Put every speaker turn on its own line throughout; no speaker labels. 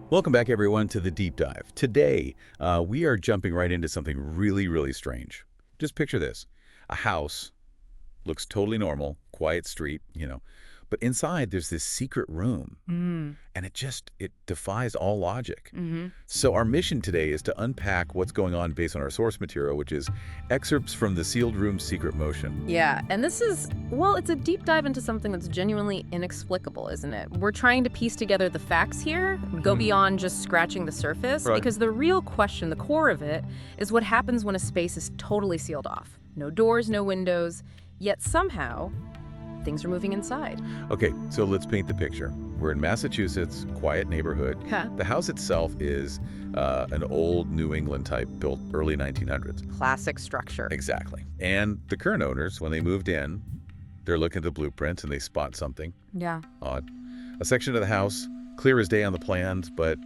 Welcome back, everyone, to the Deep Dive. Today, we are jumping right into something really, really strange. Just picture this. A house looks totally normal, quiet street, but inside there's this secret room, and it defies all logic. So our mission today is to unpack what's going on based on our source material, which is excerpts from the Sealed Room's Secret Motion.
Yeah, and this is, well, it's a deep dive into something that's genuinely inexplicable, isn't it? We're trying to piece together the facts here, go beyond just scratching the surface, because the real question, the core of it, is what happens when a space is totally sealed off. No doors, no windows, yet somehow things are moving inside.
Okay, so let's paint the picture. We're in Massachusetts, quiet neighborhood. The house itself is an old New England type built early 1900s.
Classic structure.
Exactly. And the current owners, when they moved in, they're looking at the blueprints and they spot something odd. A section of the house, clear as day on the plans, but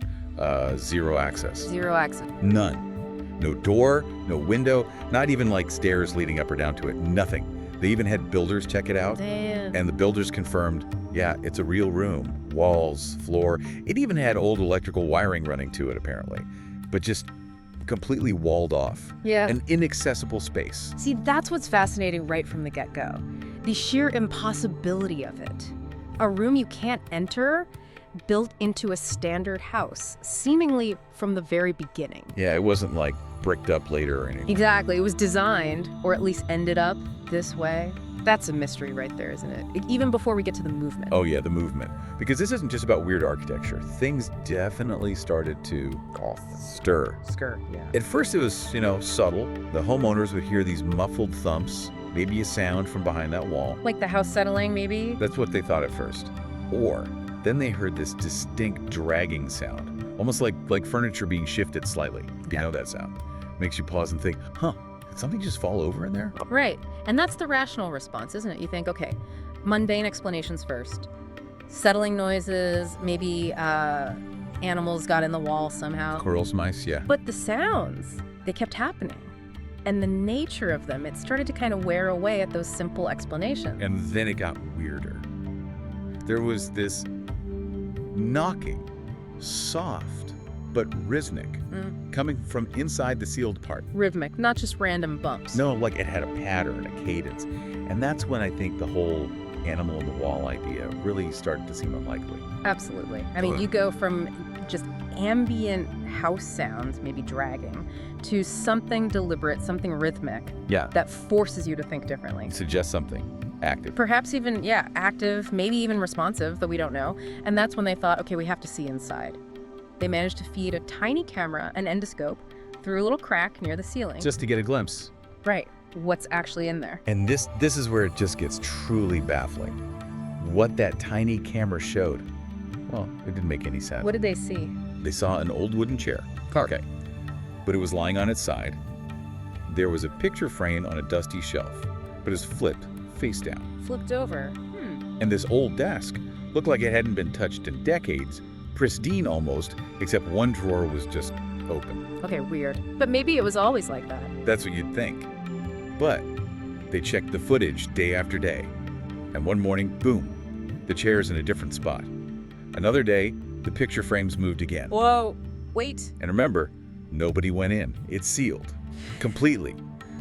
zero access.
Zero access.
None. No door, no window, not even like stairs leading up or down to it. Nothing. They even had builders check it out.
Damn.
And the builders confirmed, yeah, it's a real room. Walls, floor. It even had old electrical wiring running to it, apparently. But just completely walled off.
Yeah.
An inaccessible space.
See, that's what's fascinating right from the get-go. The sheer impossibility of it. A room you can't enter, built into a standard house, seemingly from the very beginning.
Yeah, it wasn't like bricked up later or anything.
Exactly. It was designed, or at least ended up, this way. That's a mystery right there, isn't it? Even before we get to the movement.
Oh, yeah, the movement. Because this isn't just about weird architecture. Things definitely started to stir.
Yeah.
At first it was, subtle. The homeowners would hear these muffled thumps, maybe a sound from behind that wall.
Like the house settling, maybe?
That's what they thought at first. Or then they heard this distinct dragging sound, almost like furniture being shifted slightly. You know that sound. Makes you pause and think, did something just fall over in there?
Right. And that's the rational response, isn't it? You think, okay, mundane explanations first. Settling noises, maybe animals got in the wall somehow.
Squirrels, mice, yeah.
But the sounds, they kept happening. And the nature of them, it started to kind of wear away at those simple explanations.
And then it got weirder. There was this knocking, soft but rhythmic, coming from inside the sealed part.
Rhythmic, not just random bumps.
No, like it had a pattern, a cadence. And that's when I think the whole animal in the wall idea really started to seem unlikely.
Absolutely. I mean, you go from just ambient house sounds, maybe dragging, to something deliberate, something rhythmic.
Yeah.
That forces you to think differently.
Suggest something active.
Perhaps even, active, maybe even responsive, though we don't know. And that's when they thought, okay, we have to see inside. They managed to feed a tiny camera, an endoscope, through a little crack near the ceiling.
Just to get a glimpse.
Right. What's actually in there.
And this is where it just gets truly baffling. What that tiny camera showed, well, it didn't make any sense.
What did they see?
They saw an old wooden chair. Okay. But it was lying on its side. There was a picture frame on a dusty shelf, but it was flipped face down.
Flipped over.
And this old desk looked like it hadn't been touched in decades. Pristine almost, except one drawer was just open.
Okay, weird. But maybe it was always like that.
That's what you'd think. But they checked the footage day after day. And one morning, boom, the chair's in a different spot. Another day, the picture frames moved again.
Whoa, wait.
And remember, nobody went in. It's sealed. Completely.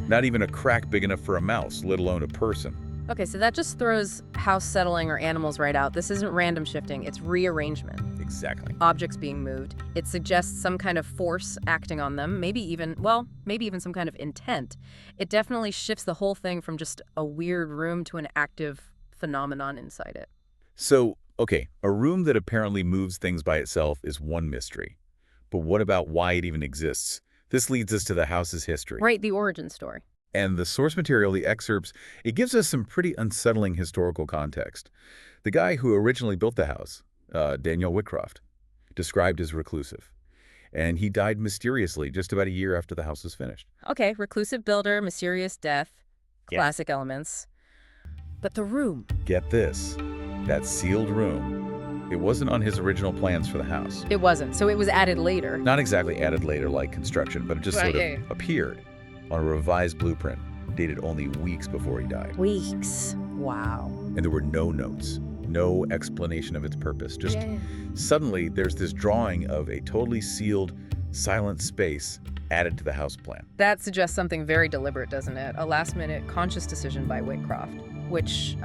Not even a crack big enough for a mouse, let alone a person.
Okay, so that just throws house settling or animals right out. This isn't random shifting, it's rearrangement.
Exactly.
Objects being moved. It suggests some kind of force acting on them, maybe even some kind of intent. It definitely shifts the whole thing from just a weird room to an active phenomenon inside it.
So, okay, a room that apparently moves things by itself is one mystery. But what about why it even exists? This leads us to the house's history.
Right, the origin story.
And the source material, the excerpts, it gives us some pretty unsettling historical context. The guy who originally built the house, Daniel Whitcroft, described as reclusive. And he died mysteriously just about a year after the house was finished.
Okay, reclusive builder, mysterious death, classic elements. But the room.
Get this, that sealed room, it wasn't on his original plans for the house.
It wasn't, so it was added later.
Not exactly added later like construction, but it just sort of appeared on a revised blueprint dated only weeks before he died.
Weeks. Wow.
And there were no notes, No explanation of its purpose. Just
Yeah.
suddenly there's this drawing of a totally sealed, silent space added to the house plan.
That suggests something very deliberate, doesn't it? A last-minute conscious decision by Whitcroft, which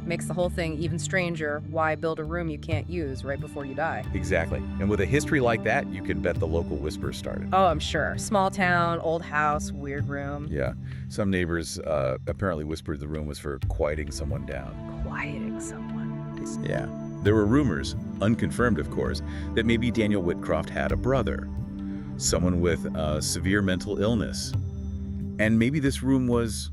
makes the whole thing even stranger. Why build a room you can't use right before you die?
Exactly. And with a history like that, you can bet the local whispers started.
Oh, I'm sure. Small town, old house, weird room.
Yeah. Some neighbors apparently whispered the room was for quieting someone down.
Quieting someone.
Yeah. There were rumors, unconfirmed of course, that maybe Daniel Whitcroft had a brother, someone with severe mental illness. And maybe this room was,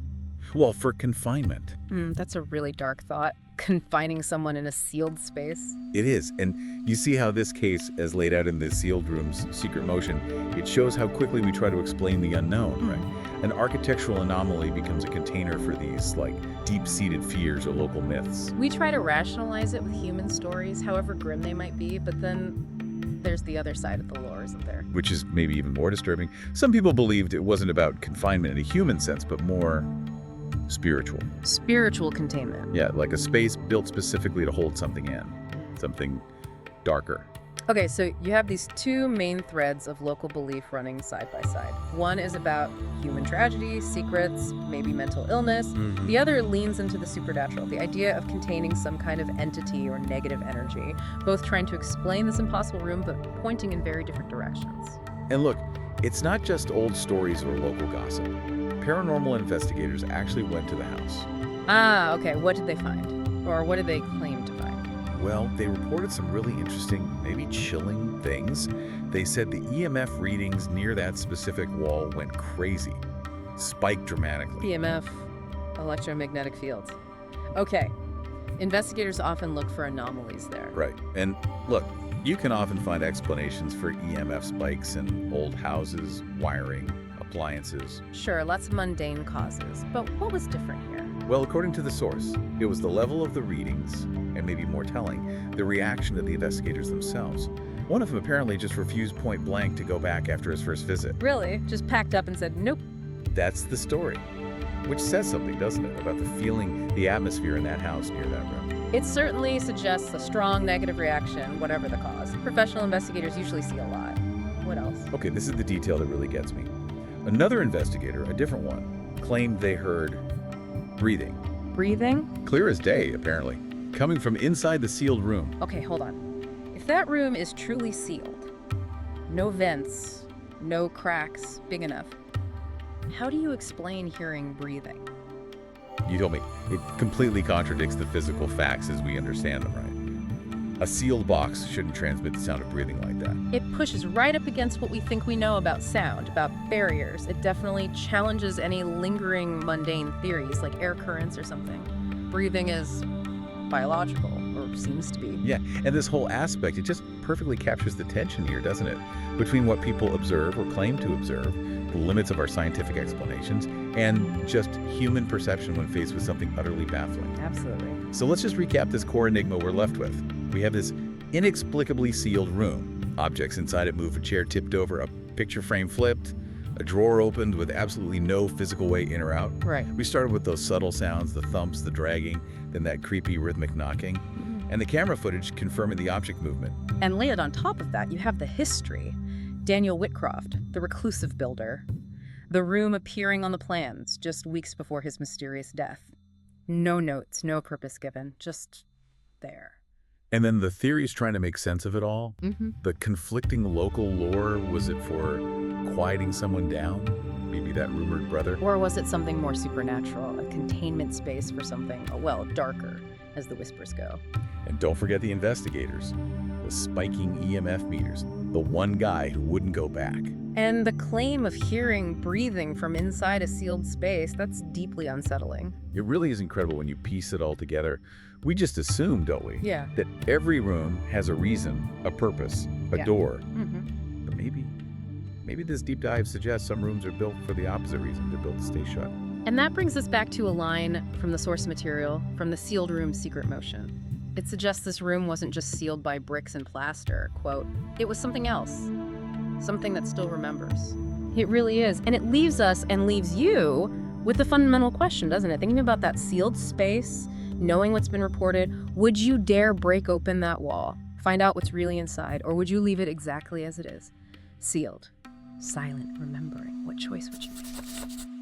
well, for confinement.
That's a really dark thought. Confining someone in a sealed space.
It is. And you see how this case, as laid out in the sealed room's secret motion, it shows how quickly we try to explain the unknown, right? An architectural anomaly becomes a container for these, like, deep-seated fears or local myths.
We try to rationalize it with human stories, however grim they might be, but then there's the other side of the lore, isn't there?
Which is maybe even more disturbing. Some people believed it wasn't about confinement in a human sense, but more spiritual.
Spiritual containment.
Yeah, like a space built specifically to hold something in, something darker.
Okay, so you have these two main threads of local belief running side by side. One is about human tragedy, secrets, maybe mental illness. The other leans into the supernatural, the idea of containing some kind of entity or negative energy, both trying to explain this impossible room, but pointing in very different directions.
And look, it's not just old stories or local gossip. Paranormal investigators actually went to the house.
Ah, okay, what did they find? Or what did they claim to find?
Well, they reported some really interesting, maybe chilling things. They said the EMF readings near that specific wall went crazy, spiked dramatically.
EMF, electromagnetic fields. Okay, investigators often look for anomalies there.
Right. And look, you can often find explanations for EMF spikes in old houses, wiring, appliances.
Sure, lots of mundane causes, but what was different here?
Well, according to the source, it was the level of the readings, and maybe more telling, the reaction of the investigators themselves. One of them apparently just refused point blank to go back after his first visit.
Really? Just packed up and said, nope.
That's the story, which says something, doesn't it, about the feeling, the atmosphere in that house near that room.
It certainly suggests a strong negative reaction, whatever the cause. Professional investigators usually see a lot. What else?
Okay, this is the detail that really gets me. Another investigator, a different one, claimed they heard breathing.
Breathing?
Clear as day, apparently, coming from inside the sealed room.
Okay, hold on. If that room is truly sealed, no vents, no cracks big enough, how do you explain hearing breathing?
You told me. It completely contradicts the physical facts as we understand them, right? A sealed box shouldn't transmit the sound of breathing like that.
It pushes right up against what we think we know about sound, about barriers. It definitely challenges any lingering mundane theories like air currents or something. Breathing is biological, or seems to be.
Yeah, and this whole aspect, it just perfectly captures the tension here, doesn't it? Between what people observe or claim to observe, the limits of our scientific explanations, and just human perception when faced with something utterly baffling.
Absolutely.
So let's just recap this core enigma we're left with. We have this inexplicably sealed room. Objects inside it move, a chair tipped over, a picture frame flipped, a drawer opened with absolutely no physical way in or out.
Right.
We started with those subtle sounds, the thumps, the dragging, then that creepy rhythmic knocking, and the camera footage confirming the object movement.
And layered on top of that, you have the history. Daniel Whitcroft, the reclusive builder. The room appearing on the plans just weeks before his mysterious death. No notes, no purpose given, just there.
And then the theories trying to make sense of it all. The conflicting local lore, was it for quieting someone down? Maybe that rumored brother?
Or was it something more supernatural, a containment space for something, well, darker, as the whispers go?
And don't forget the investigators, the spiking EMF meters, the one guy who wouldn't go back.
And the claim of hearing breathing from inside a sealed space, that's deeply unsettling.
It really is incredible when you piece it all together. We just assume, don't we?
Yeah.
That every room has a reason, a purpose, a door. But maybe this deep dive suggests some rooms are built for the opposite reason. They're built to stay shut.
And that brings us back to a line from the source material, from the sealed room's secret motion. It suggests this room wasn't just sealed by bricks and plaster. Quote, it was something else. Something that still remembers. It really is. And it leaves us and leaves you with the fundamental question, doesn't it? Thinking about that sealed space, knowing what's been reported, would you dare break open that wall, find out what's really inside, or would you leave it exactly as it is? Sealed, silent, remembering. What choice would you make?